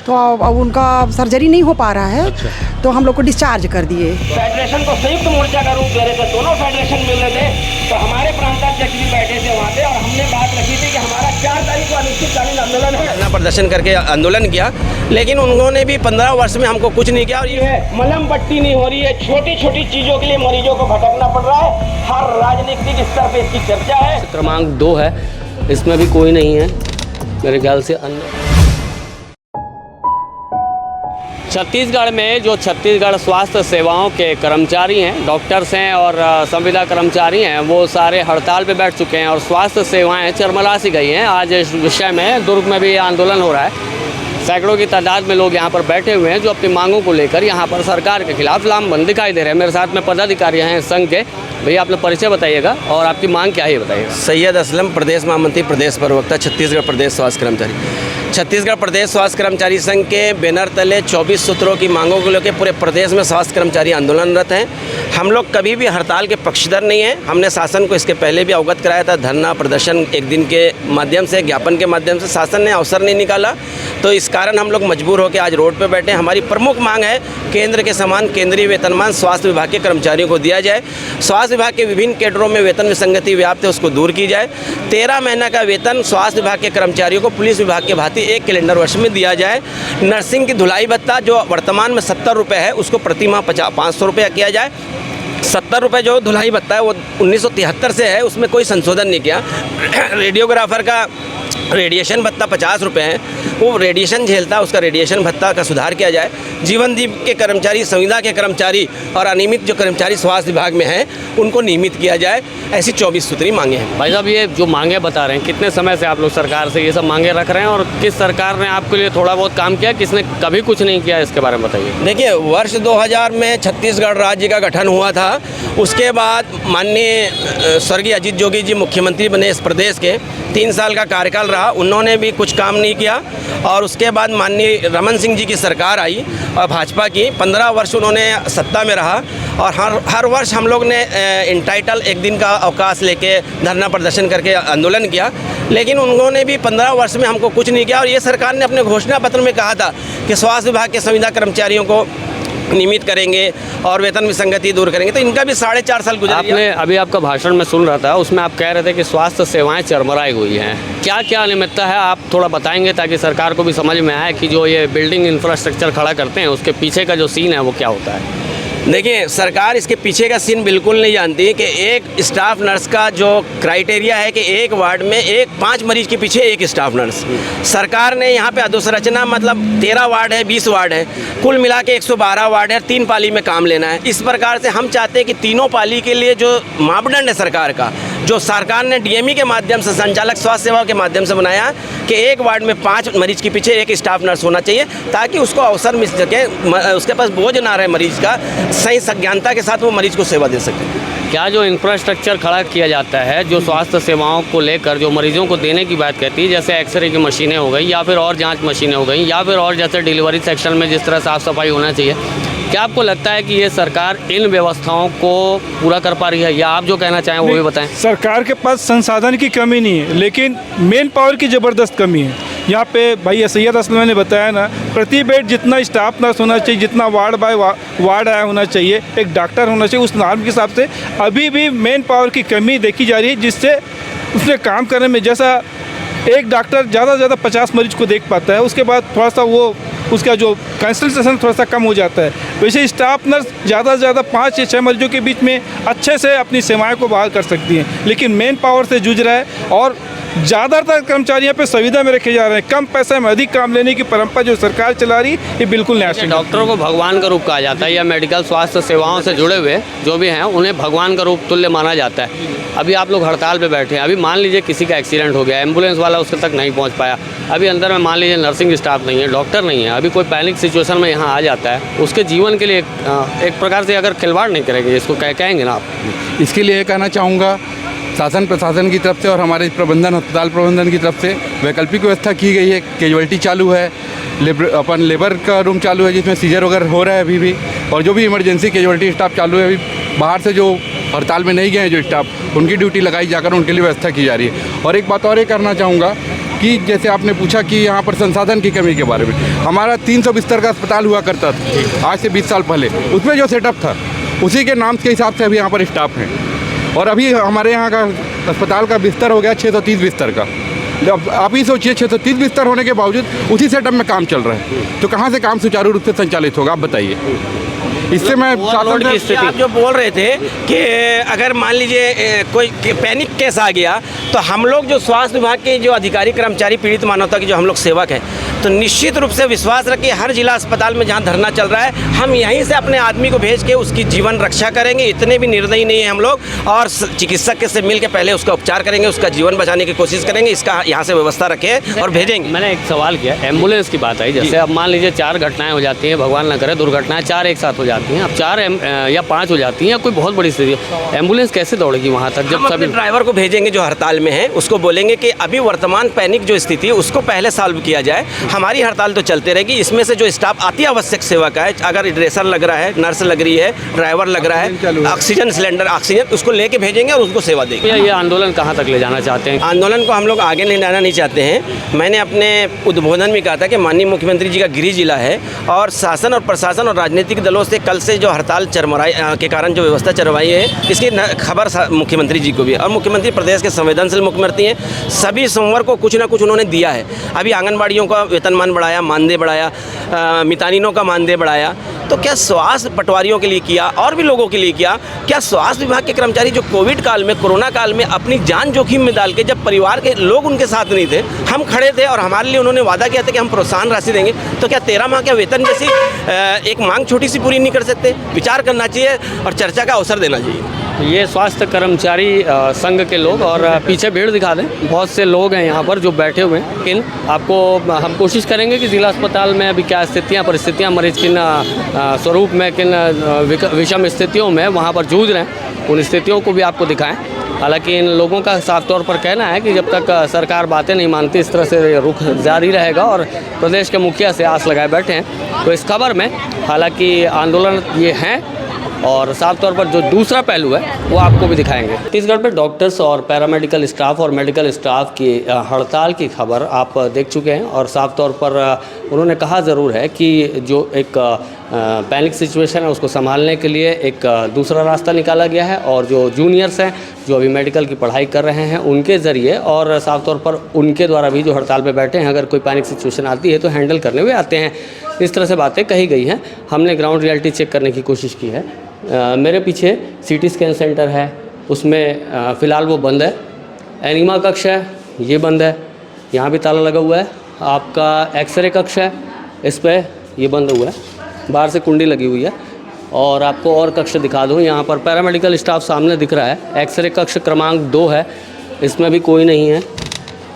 तो अब उनका सर्जरी नहीं हो पा रहा है। अच्छा। तो हम लोग को डिस्चार्ज कर दिए। फेडरेशन को संयुक्त मोर्चा का रूप दे रहे थे, दोनों फेडरेशन मिल रहे थे, तो हमारे प्रांताध्यक्ष भी बैठे थे वहाँ पे और हमने बात रखी थी कि हमारा 4 तारीख को अनिश्चितकालीन आंदोलन है। धरना प्रदर्शन करके आंदोलन किया, लेकिन उन्होंने भी 15 वर्ष में हमको कुछ नहीं किया। और ये मलम पट्टी नहीं हो रही है, छोटी छोटी चीजों के लिए मरीजों को भटकना पड़ रहा है। हर राजनीतिक स्तर पे इसकी चर्चा है। क्रमांक 2 है, इसमें भी कोई नहीं है मेरे ख्याल से। छत्तीसगढ़ में जो छत्तीसगढ़ स्वास्थ्य सेवाओं के कर्मचारी हैं, डॉक्टर्स हैं और संविदा कर्मचारी हैं, वो सारे हड़ताल पे बैठ चुके हैं और स्वास्थ्य सेवाएं चरमरा सी गई हैं। आज इस विषय में दुर्ग में भी आंदोलन हो रहा है। सैकड़ों की तादाद में लोग यहाँ पर बैठे हुए हैं जो अपनी मांगों को लेकर यहाँ पर सरकार के खिलाफ लामबंद दिखाई दे रहे हैं। मेरे साथ में पदाधिकारी हैं संघ के। भैया अपना परिचय बताइएगा और आपकी मांग क्या है ये बताइएगा। सैयद असलम, प्रदेश महामंत्री, प्रदेश प्रवक्ता, छत्तीसगढ़ प्रदेश स्वास्थ्य कर्मचारी। छत्तीसगढ़ प्रदेश स्वास्थ्य कर्मचारी संघ के बैनर तले 24 सूत्रों की मांगों को लेकर पूरे प्रदेश में स्वास्थ्य कर्मचारी आंदोलनरत हैं। हम लोग कभी भी हड़ताल के पक्षधर नहीं हैं। हमने शासन को इसके पहले भी अवगत कराया था। धरना प्रदर्शन एक दिन के माध्यम से, ज्ञापन के माध्यम से शासन ने अवसर नहीं निकाला, तो इस कारण हम लोग मजबूर होकर आज रोड पर बैठे। हमारी प्रमुख मांग है केंद्र के समान केंद्रीय वेतनमान स्वास्थ्य विभाग के कर्मचारियों को दिया जाए। स्वास्थ्य विभाग के विभिन्न कैडरों में वेतन विसंगति व्याप्त है, उसको दूर की जाए। 13 महीना का वेतन स्वास्थ्य विभाग के कर्मचारियों को पुलिस विभाग के भांति 1 कैलेंडर वर्ष में दिया जाए। नर्सिंग की धुलाई भत्ता जो वर्तमान में 70 रुपये है, उसको प्रति माह 500 रुपया किया जाए। 70 रुपये जो धुलाई भत्ता है वो 1973 से है, उसमें कोई संशोधन नहीं किया। रेडियोग्राफर का रेडिएशन भत्ता 50 रुपये है, वो रेडिएशन झेलता है, उसका रेडिएशन भत्ता का सुधार किया जाए। जीवनदीप के कर्मचारी, संविदा के कर्मचारी और अनियमित जो कर्मचारी स्वास्थ्य विभाग में हैं उनको नियमित किया जाए। ऐसी 24 सूत्री मांगे हैं। भाई साहब, ये जो मांगे बता रहे हैं, कितने समय से आप लोग सरकार से ये सब मांगे रख रहे हैं और किस सरकार ने आपके लिए थोड़ा बहुत काम किया, किसने कभी कुछ नहीं किया, इसके बारे में बताइए। देखिए, वर्ष 2000 में छत्तीसगढ़ राज्य का गठन हुआ था। उसके बाद माननीय स्वर्गीय अजीत जोगी जी मुख्यमंत्री बने इस प्रदेश के। 3 साल का कार्यकाल रहा, उन्होंने भी कुछ काम नहीं किया। और उसके बाद माननीय रमन सिंह जी की सरकार आई और भाजपा की 15 वर्ष उन्होंने सत्ता में रहा। और हर वर्ष हम लोग ने इंटाइटल 1 दिन का अवकाश लेके धरना प्रदर्शन करके आंदोलन किया, लेकिन उन्होंने भी 15 वर्ष में हमको कुछ नहीं किया। और ये सरकार ने अपने घोषणा पत्र में कहा था कि स्वास्थ्य विभाग के संविदा कर्मचारियों को नियमित करेंगे और वेतन विसंगति दूर करेंगे, तो इनका भी 4.5 साल गुजर गया। आपने अभी आपका भाषण में सुन रहा था, उसमें आप कह रहे थे कि स्वास्थ्य सेवाएं चरमराई हुई हैं। क्या क्या अनियमितता है, आप थोड़ा बताएंगे ताकि सरकार को भी समझ में आए कि जो ये बिल्डिंग इंफ्रास्ट्रक्चर खड़ा करते हैं उसके पीछे का जो सीन है वो क्या होता है। देखिए, सरकार इसके पीछे का सीन बिल्कुल नहीं जानती कि एक स्टाफ नर्स का जो क्राइटेरिया है कि एक वार्ड में 5 मरीज के पीछे 1 स्टाफ नर्स। सरकार ने यहाँ पे अधोसंरचना, मतलब 13 वार्ड है, 20 वार्ड है, कुल मिला के 112 वार्ड है, 3 पाली में काम लेना है। इस प्रकार से हम चाहते हैं कि तीनों पाली के लिए जो मापदंड है सरकार का, जो सरकार ने डीएमई के माध्यम से, संचालक स्वास्थ्य सेवाओं के माध्यम से बनाया कि एक वार्ड में 5 मरीज के पीछे 1 स्टाफ नर्स होना चाहिए, ताकि उसको अवसर मिल सके, उसके पास बोझ ना रहे मरीज का, सही संज्ञानता के साथ वो मरीज को सेवा दे सके। क्या जो इंफ्रास्ट्रक्चर खड़ा किया जाता है जो स्वास्थ्य सेवाओं को लेकर जो मरीजों को देने की बात कहती है, जैसे एक्सरे की मशीनें हो गई या फिर और जांच मशीनें हो गई या फिर और जैसे डिलीवरी सेक्शन में जिस तरह साफ़ सफाई होना चाहिए, क्या आपको लगता है कि ये सरकार इन व्यवस्थाओं को पूरा कर पा रही है, या आप जो कहना चाहें वो भी बताएं। सरकार के पास संसाधन की कमी नहीं है, लेकिन मेन पावर की ज़बरदस्त कमी है। यहाँ पे भाई सैयद असलम ने बताया ना, प्रति बेड जितना स्टाफ नर्स होना चाहिए, जितना वार्ड बाय वार्ड आया होना चाहिए, एक डॉक्टर होना चाहिए, उस नॉर्म के हिसाब से अभी भी मेन पावर की कमी देखी जा रही है, जिससे उसने काम करने में, जैसा एक डॉक्टर ज़्यादा से ज़्यादा 50 मरीज को देख पाता है, उसके बाद थोड़ा सा वो उसका जो कंसल्टेशन थोड़ा सा कम हो जाता है। वैसे स्टाफ नर्स ज़्यादा से ज़्यादा 5 या 6 मरीजों के बीच में अच्छे से अपनी सेवाएं को बहाल कर सकती हैं, लेकिन मेन पावर से जूझ रहा है। और ज़्यादातर कर्मचारियों पे सुविधा में रखे जा रहे हैं, कम पैसे में अधिक काम लेने की परंपरा जो सरकार चला रही है, ये बिल्कुल न्याय। डॉक्टरों को भगवान का रूप कहा जाता है, या मेडिकल स्वास्थ्य सेवाओं से जुड़े हुए जो भी हैं उन्हें भगवान का रूप तुल्य माना जाता है। अभी आप लोग हड़ताल पे बैठे हैं, अभी मान लीजिए किसी का एक्सीडेंट हो गया, एम्बुलेंस वाला उसके तक नहीं पहुंच पाया, अभी अंदर में मान लीजिए नर्सिंग स्टाफ नहीं है, डॉक्टर नहीं है, अभी कोई पैनिक सिचुएशन में यहाँ आ जाता है, उसके जीवन के लिए एक प्रकार से अगर खिलवाड़ नहीं करेंगे, इसको कहेंगे ना आप। इसके लिए कहना चाहूँगा, शासन प्रशासन की तरफ से और हमारे प्रबंधन, अस्पताल प्रबंधन की तरफ से वैकल्पिक व्यवस्था की गई है। कैजुअल्टी चालू है, लेबर का रूम चालू है जिसमें सीजर वगैरह हो रहा है अभी भी, और जो भी इमरजेंसी कैजुअल्टी स्टाफ चालू है, अभी बाहर से जो हड़ताल में नहीं गए हैं जो स्टाफ, उनकी ड्यूटी लगाई जाकर उनके लिए व्यवस्था की जा रही है। और एक बात और ये करना चाहूँगा कि जैसे आपने पूछा कि यहाँ पर संसाधन की कमी के बारे में, हमारा 300 बिस्तर का अस्पताल हुआ करता था आज से 20 साल पहले। उसमें जो सेटअप था उसी के नाम के हिसाब से अभी यहाँ पर स्टाफ हैं, और अभी हमारे यहाँ का अस्पताल का बिस्तर हो गया 630 बिस्तर का। अब आप ही सोचिए 630 बिस्तर होने के बावजूद उसी सेटअप में काम चल रहा है, तो कहाँ से काम सुचारू रूप से संचालित होगा, आप बताइए। इससे मैं आप जो बोल रहे थे कि अगर मान लीजिए कोई पैनिक केस आ गया तो हम लोग जो स्वास्थ्य विभाग के जो अधिकारी कर्मचारी पीड़ित मानवता के जो हम लोग सेवक हैं, तो निश्चित रूप से विश्वास रखिए हर जिला अस्पताल में जहाँ धरना चल रहा है हम यहीं से अपने आदमी को भेज के उसकी जीवन रक्षा करेंगे। इतने भी निर्दयी नहीं है हम लोग, और चिकित्सक से मिल के पहले उसका उपचार करेंगे, उसका जीवन बचाने की कोशिश करेंगे। इसका यहाँ से व्यवस्था रखें और भेजेंगे। मैंने एक सवाल किया, एम्बुलेंस की बात आई, जैसे अब मान लीजिए 4 घटनाएं हो जाती हैं, भगवान ना करे दुर्घटनाएं 4 एक साथ हो जाती हैं, अब 4 या 5 हो जाती हैं या कोई बहुत बड़ी स्थिति, एम्बुलेंस कैसे दौड़ेगी वहाँ तक? जब सभी ड्राइवर को भेजेंगे जो हड़ताल में है, उसको बोलेंगे कि अभी वर्तमान पैनिक जो स्थिति है उसको पहले सॉल्व किया जाए। हमारी हड़ताल तो चलते रहेगी, इसमें से जो स्टाफ अति आवश्यक सेवा का है, अगर ड्रेसर लग रहा है, नर्स लग रही है, ड्राइवर लग रहा है, ऑक्सीजन सिलेंडर, ऑक्सीजन, उसको लेके भेजेंगे और उसको सेवा देंगे। ये आंदोलन कहाँ तक ले जाना चाहते हैं? आंदोलन को हम लोग आगे ले जाना नहीं चाहते हैं। मैंने अपने उद्बोधन में कहा था कि माननीय मुख्यमंत्री जी का गृह जिला है, और शासन और प्रशासन और राजनीतिक दलों से कल से जो हड़ताल चरमराई के कारण जो व्यवस्था चरवाई है, इसकी खबर मुख्यमंत्री जी को भी, और मुख्यमंत्री प्रदेश के संवेदनशील मुख्यमंत्री हैं। सभी सोमवार को कुछ ना कुछ उन्होंने दिया है। अभी आंगनबाड़ियों का वेतनमान बढ़ाया, मानदेय बढ़ाया, मितानिनों का मानदेय बढ़ाया, तो क्या स्वास्थ्य पटवारियों के लिए किया और भी लोगों के लिए किया? क्या स्वास्थ्य विभाग के कर्मचारी जो कोविड काल में, कोरोना काल में अपनी जान जोखिम में डाल के, जब परिवार के लोग उनके साथ नहीं थे, हम खड़े थे और हमारे लिए उन्होंने वादा किया था कि हम प्रोत्साहन राशि देंगे, तो क्या 13 माह के वेतन जैसी एक मांग छोटी सी पूरी नहीं कर सकते? विचार करना चाहिए और चर्चा का अवसर देना चाहिए। ये स्वास्थ्य कर्मचारी संघ के लोग, और पीछे भीड़ दिखा दें, बहुत से लोग हैं यहाँ पर जो बैठे हुए हैं। किन आपको हम कोशिश करेंगे कि ज़िला अस्पताल में अभी क्या स्थितियाँ, परिस्थितियाँ, मरीज किन स्वरूप में, किन विषम स्थितियों में वहाँ पर जूझ रहे हैं, उन स्थितियों को भी आपको दिखाएं। हालांकि इन लोगों का साफ तौर पर कहना है कि जब तक सरकार बातें नहीं मानती, इस तरह से रुख जारी रहेगा, और प्रदेश के मुखिया से आस लगाए बैठे हैं। तो इस खबर में हालांकि आंदोलन ये हैं, और साफ तौर पर जो दूसरा पहलू है वो आपको भी दिखाएंगे। छत्तीसगढ़ में डॉक्टर्स और पैरामेडिकल स्टाफ और मेडिकल स्टाफ की हड़ताल की खबर आप देख चुके हैं, और साफ तौर पर उन्होंने कहा ज़रूर है कि जो एक पैनिक सिचुएशन है उसको संभालने के लिए एक दूसरा रास्ता निकाला गया है, और जो जूनियर्स हैं जो अभी मेडिकल की पढ़ाई कर रहे हैं उनके ज़रिए, और साफ तौर पर उनके द्वारा भी जो हड़ताल पे बैठे हैं, अगर कोई पैनिक सिचुएशन आती है तो हैंडल करने हुए आते हैं। इस तरह से बातें कही गई हैं। हमने ग्राउंड रियलिटी चेक करने की कोशिश की है। मेरे पीछे CT स्कैन सेंटर है, उसमें फ़िलहाल वो बंद है। एनिमा कक्ष है, ये बंद है, यहाँ भी ताला लगा हुआ है। आपका एक्सरे कक्ष है, इस पर ये बंद हुआ है, बाहर से कुंडी लगी हुई है। और आपको और कक्ष दिखा दूँ, यहाँ पर पैरामेडिकल स्टाफ सामने दिख रहा है। एक्सरे कक्ष क्रमांक 2 है, इसमें भी कोई नहीं है,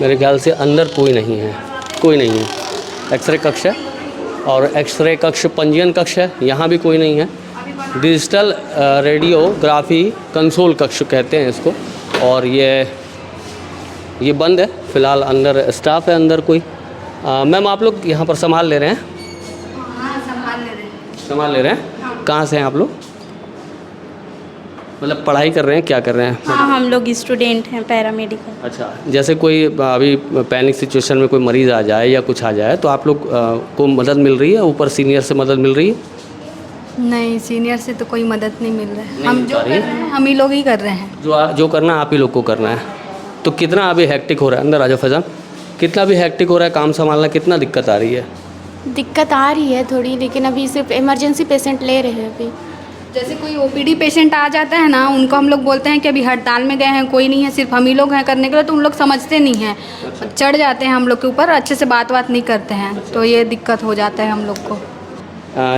मेरे ख्याल से अंदर कोई नहीं है, कोई नहीं है। एक्सरे कक्ष है, और एक्सरे कक्ष पंजीयन कक्ष है, यहाँ भी कोई नहीं है। डिजिटल रेडियोग्राफी कंसोल कक्ष कहते हैं इसको, और ये बंद है फ़िलहाल। अंदर स्टाफ है, अंदर कोई। मैम आप लोग यहाँ पर संभाल ले रहे हैं? हाँ, संभाल ले रहे हैं। हाँ। कहाँ से हैं आप लोग? मतलब पढ़ाई कर रहे हैं, क्या कर रहे हैं? हाँ, हम लोग स्टूडेंट हैं पैरामेडिकल। अच्छा, जैसे कोई अभी पैनिक सिचुएशन में कोई मरीज़ आ जाए या कुछ आ जाए तो आप लोग को मदद मिल रही है? ऊपर सीनियर से मदद मिल रही है? नहीं, सीनियर से तो कोई मदद नहीं मिल रहा है। हम जो कर रहे हैं हम ही लोग ही कर रहे हैं। जो करना आप ही लोग को करना है। तो कितना अभी हैक्टिक हो रहा है? अंदर आजा फैजान। कितना भी हैक्टिक हो रहा है काम संभालना, कितना दिक्कत आ रही है? दिक्कत आ रही है थोड़ी, लेकिन अभी सिर्फ इमरजेंसी पेशेंट ले रहे हैं। अभी जैसे कोई OPD पेशेंट आ जाता है ना, उनको हम लोग बोलते हैं कि अभी हड़ताल में गए हैं, कोई नहीं है, सिर्फ हम ही लोग हैं करने के लिए, तो उन लोग समझते नहीं हैं। चढ़ जाते हैं हम लोग के ऊपर, अच्छे से बात नहीं करते हैं, तो ये दिक्कत हो जाता है हम लोग को।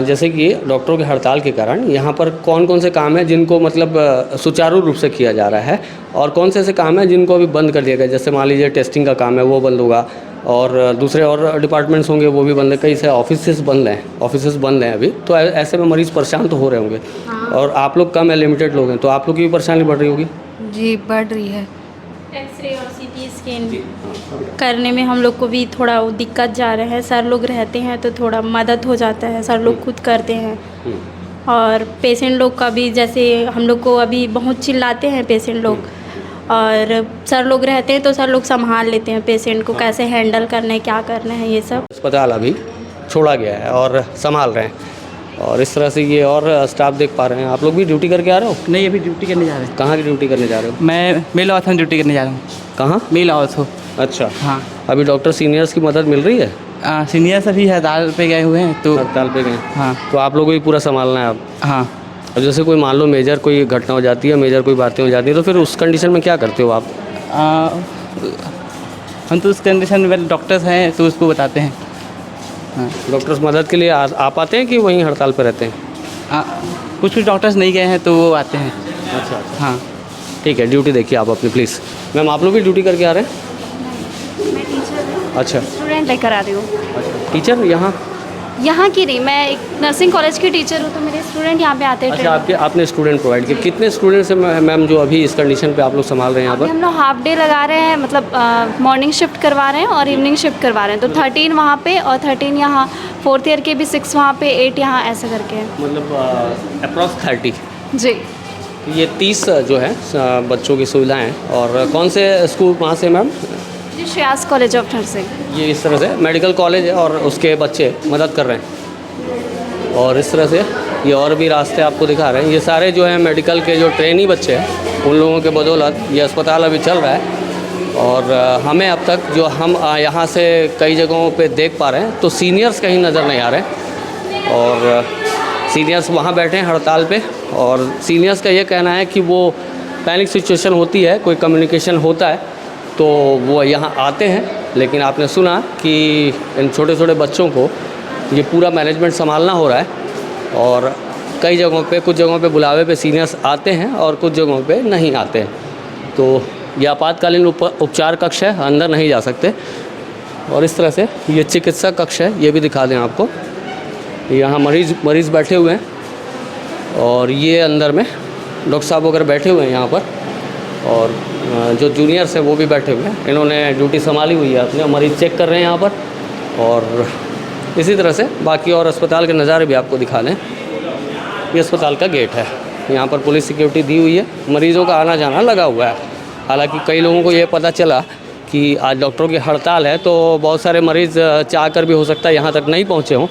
जैसे कि डॉक्टरों की हड़ताल के कारण यहाँ पर कौन कौन से काम हैं जिनको मतलब सुचारू रूप से किया जा रहा है, और कौन से ऐसे काम हैं जिनको अभी बंद कर दिया गया? जैसे मान लीजिए टेस्टिंग का काम है, वो बंद होगा, और दूसरे और डिपार्टमेंट्स होंगे वो भी बंद है। कई से ऑफिसेस बंद हैं अभी, तो ऐसे में मरीज़ परेशान तो हो रहे होंगे। हाँ। और आप लोग कम है, लिमिटेड लोग हैं, तो आप लोग की भी परेशानी बढ़ रही होगी। जी, बढ़ रही है। एक्सरे और CT स्कैन करने में हम लोग को भी थोड़ा दिक्कत जा रहा है। सर लोग रहते हैं तो थोड़ा मदद हो जाता है, सर लोग खुद करते हैं। और पेशेंट लोग का भी, जैसे हम लोग को अभी बहुत चिल्लाते हैं पेशेंट लोग, और सर लोग रहते हैं तो सर लोग संभाल लेते हैं पेशेंट को, कैसे हैंडल करना है, क्या करना है, ये सब। अस्पताल अभी छोड़ा गया है और संभाल रहे हैं, और इस तरह से ये और स्टाफ देख पा रहे हैं। आप लोग भी ड्यूटी करके आ रहे हो? नहीं, अभी ड्यूटी करने जा रहे हैं। कहाँ की ड्यूटी करने जा रहे हो? मैं मेल हाउस में ड्यूटी करने जा रहा हूँ। कहाँ? मेल हाउस हो। अच्छा, हाँ। अभी डॉक्टर सीनियर्स की मदद मिल रही है? सीनियर सभी हड़ताल पे गए हुए हैं तो हड़ताल पे गए। हाँ तो आप लोगों को भी पूरा संभालना है अब? हाँ। अब जैसे कोई मान लो मेजर कोई घटना हो जाती है, मेजर कोई बातें हो जाती है, तो फिर उस कंडीशन में क्या करते हो आप? हम तो उस कंडीशन में डॉक्टर्स हैं तो उसको बताते हैं। हाँ। डॉक्टर्स मदद के लिए आ पाते हैं कि वहीं हड़ताल पर रहते हैं? कुछ डॉक्टर्स नहीं गए हैं तो वो आते हैं। अच्छा। हाँ ठीक है, ड्यूटी देखिए आप अपनी प्लीज़। मैम आप लोग भी ड्यूटी करके आ रहे हैं? मैं टीचर हूँ। अच्छा, स्टूडेंट लेकर आ रही हूँ। टीचर यहाँ की नहीं, मैं एक नर्सिंग कॉलेज की टीचर हूँ, तो मेरे स्टूडेंट यहाँ पे आते हैं। अच्छा, आपने स्टूडेंट प्रोवाइड किए। कितने स्टूडेंट्स हैं मैम जो अभी इस कंडीशन पे आप लोग संभाल रहे हैं यहाँ पर? हम लोग हाफ डे लगा रहे हैं, मतलब मॉर्निंग शिफ्ट करवा रहे हैं और इवनिंग शिफ्ट करवा रहे हैं। तो 13 वहाँ पे और 13 यहाँ, 4th ईयर के भी 6 वहाँ पे, 8 यहाँ, ऐसा करके। मतलब अप्रॉक्स 30 जी। ये 30 जो है बच्चों की सुविधाएँ हैं। और कौन से स्कूल वहाँ से मैम? जी, श्रेयास कॉलेज ऑफ नर्सिंग। ये इस तरह से मेडिकल कॉलेज है और उसके बच्चे मदद कर रहे हैं। और इस तरह से ये और भी रास्ते आपको दिखा रहे हैं। ये सारे जो है मेडिकल के जो ट्रेनी बच्चे हैं, उन लोगों के बदौलत ये अस्पताल अभी चल रहा है। और हमें अब तक जो हम यहाँ से कई जगहों पे देख पा रहे हैं तो सीनियर्स कहीं नज़र नहीं आ रहे। और सीनियर्स वहाँ बैठे हैं हड़ताल पे, और सीनियर्स का ये कहना है कि वो पैनिक सिचुएशन होती है, कोई कम्युनिकेशन होता है तो वो यहाँ आते हैं। लेकिन आपने सुना कि इन छोटे छोटे बच्चों को ये पूरा मैनेजमेंट संभालना हो रहा है, और कई जगहों पे, कुछ जगहों पे बुलावे पे सीनियर्स आते हैं और कुछ जगहों पे नहीं आते हैं। तो ये आपातकालीन उपचार कक्ष है, अंदर नहीं जा सकते। और इस तरह से ये चिकित्सा कक्ष है, ये भी दिखा दें आपको। यहाँ मरीज़ बैठे हुए हैं, और ये अंदर में डॉक्टर साहब वगैरह बैठे हुए हैं यहाँ पर, और जो जूनियर्स हैं वो भी बैठे हुए हैं। इन्होंने ड्यूटी संभाली हुई है अपने, मरीज़ चेक कर रहे हैं यहाँ पर। और इसी तरह से बाकी और अस्पताल के नज़ारे भी आपको दिखा दें। ये अस्पताल का गेट है, यहाँ पर पुलिस सिक्योरिटी दी हुई है, मरीज़ों का आना जाना लगा हुआ है। हालांकि कई लोगों को ये पता चला कि आज डॉक्टरों की हड़ताल है, तो बहुत सारे मरीज़ चाह कर भी हो सकता है यहाँ तक नहीं पहुँचे हों।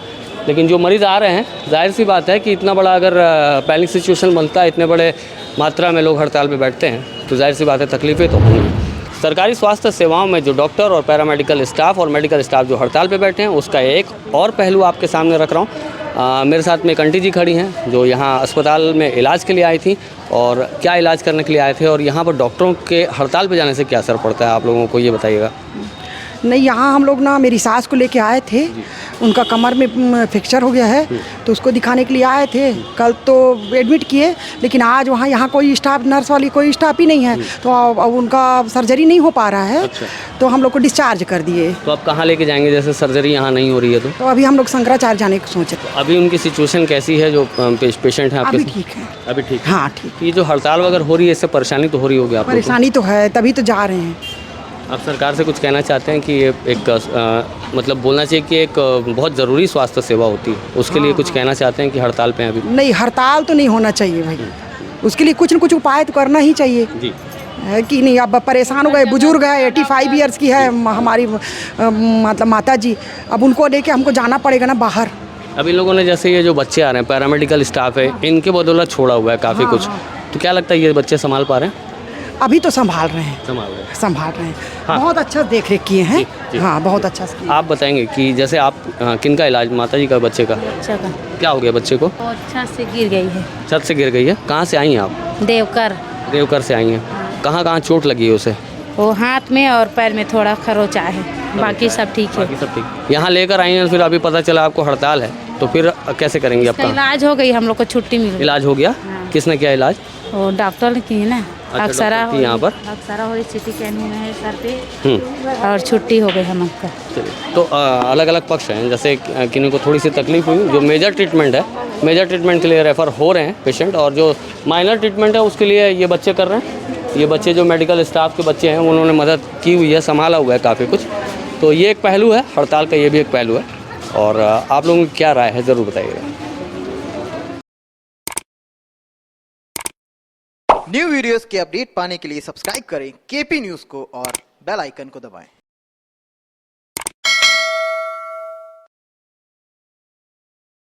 लेकिन जो मरीज़ आ रहे हैं, जाहिर सी बात है कि इतना बड़ा अगर पैनिक सिचुएशन बनता है, इतने बड़े मात्रा में लोग हड़ताल पे बैठते हैं, तो जाहिर सी बात है तकलीफ़ें तो होंगी। सरकारी स्वास्थ्य सेवाओं में जो डॉक्टर और पैरामेडिकल स्टाफ और मेडिकल स्टाफ जो हड़ताल पे बैठे हैं, उसका एक और पहलू आपके सामने रख रहा हूँ। मेरे साथ में एक आंटी जी खड़ी हैं जो यहाँ अस्पताल में इलाज के लिए आई थी, और क्या इलाज करने के लिए आए थे, और यहाँ पर डॉक्टरों के हड़ताल पे जाने से क्या असर पड़ता है आप लोगों को, ये बताइएगा। नहीं, यहाँ हम लोग ना मेरी सास को लेके आए थे, उनका कमर में फ्रैक्चर हो गया है, तो उसको दिखाने के लिए आए थे। कल तो एडमिट किए, लेकिन आज यहाँ कोई स्टाफ, नर्स वाली कोई स्टाफ ही नहीं है, तो अब उनका सर्जरी नहीं हो पा रहा है। अच्छा। तो हम लोग को डिस्चार्ज कर दिए। तो आप कहाँ लेके जाएंगे, जैसे सर्जरी यहाँ नहीं हो रही है तो अभी हम लोग शंकराचार्य जाने को सोचे। अभी उनकी सिचुएशन कैसी है, जो पेशेंट है आपके? अभी ठीक है। अभी ठीक? हाँ ठीक। ये जो हड़ताल वगैरह हो रही है, इससे परेशानी तो हो रही होगी आपको? परेशानी तो है, तभी तो जा रहे हैं। आप सरकार से कुछ कहना चाहते हैं कि ये एक मतलब बोलना चाहिए कि एक बहुत ज़रूरी स्वास्थ्य सेवा होती है, उसके लिए कुछ कहना चाहते हैं कि हड़ताल पे हैं अभी? नहीं, हड़ताल तो नहीं होना चाहिए भाई, उसके लिए कुछ न कुछ उपाय तो करना ही चाहिए। जी। है कि नहीं? अब परेशान हो गए, बुजुर्ग है, 85 ईयर्स की है हमारी मतलब माता जी, अब उनको लेके हमको जाना पड़ेगा ना बाहर। अब इन लोगों ने, जैसे ये जो बच्चे आ रहे हैं, पैरामेडिकल स्टाफ है, इनके बदौलत छोड़ा हुआ है काफ़ी कुछ, तो क्या लगता है ये बच्चे संभाल पा रहे हैं? अभी तो संभाल रहे हैं, संभाल रहे हैं। हाँ। बहुत अच्छा देख रेख किए हैं। जी। हाँ, बहुत अच्छा। आप बताएंगे कि जैसे आप किन का इलाज, माता जी का, बच्चे का? बच्चा का क्या हो गया बच्चे को? और छत से गिर गई है। छत से गिर गई है? कहाँ से आई हैं आप? देवकर से आई हैं। कहाँ चोट लगी है उसे? वो हाथ में और पैर में थोड़ा खरोचा है, बाकी सब ठीक है। बाकी सब ठीक। यहाँ लेकर आई हैं, फिर अभी पता चला आपको हड़ताल है, तो फिर कैसे करेंगे आपका इलाज? हो गई, हम लोग को छुट्टी मिल गई। इलाज हो गया? किसने किया इलाज? वो डॉक्टर की है ना, अक्सरा यहाँ पर अक्सरा हो, सिटी कैन में है सर पे, और छुट्टी हो गई हम आपका। तो अलग अलग पक्ष हैं, जैसे किन्हीं को थोड़ी सी तकलीफ हुई, जो मेजर ट्रीटमेंट है, मेजर ट्रीटमेंट के लिए रेफ़र हो रहे हैं पेशेंट, और जो माइनर ट्रीटमेंट है उसके लिए ये बच्चे कर रहे हैं। ये बच्चे जो मेडिकल स्टाफ के बच्चे हैं, उन्होंने मदद की हुई है, संभाला हुआ है काफ़ी कुछ। तो ये एक पहलू है हड़ताल का, ये भी एक पहलू है। और आप लोगों की क्या राय है, ज़रूर बताइएगा। न्यू वीडियोस के अपडेट पाने के लिए सब्सक्राइब करें केपी न्यूज़ को और बेल आइकन को दबाएं।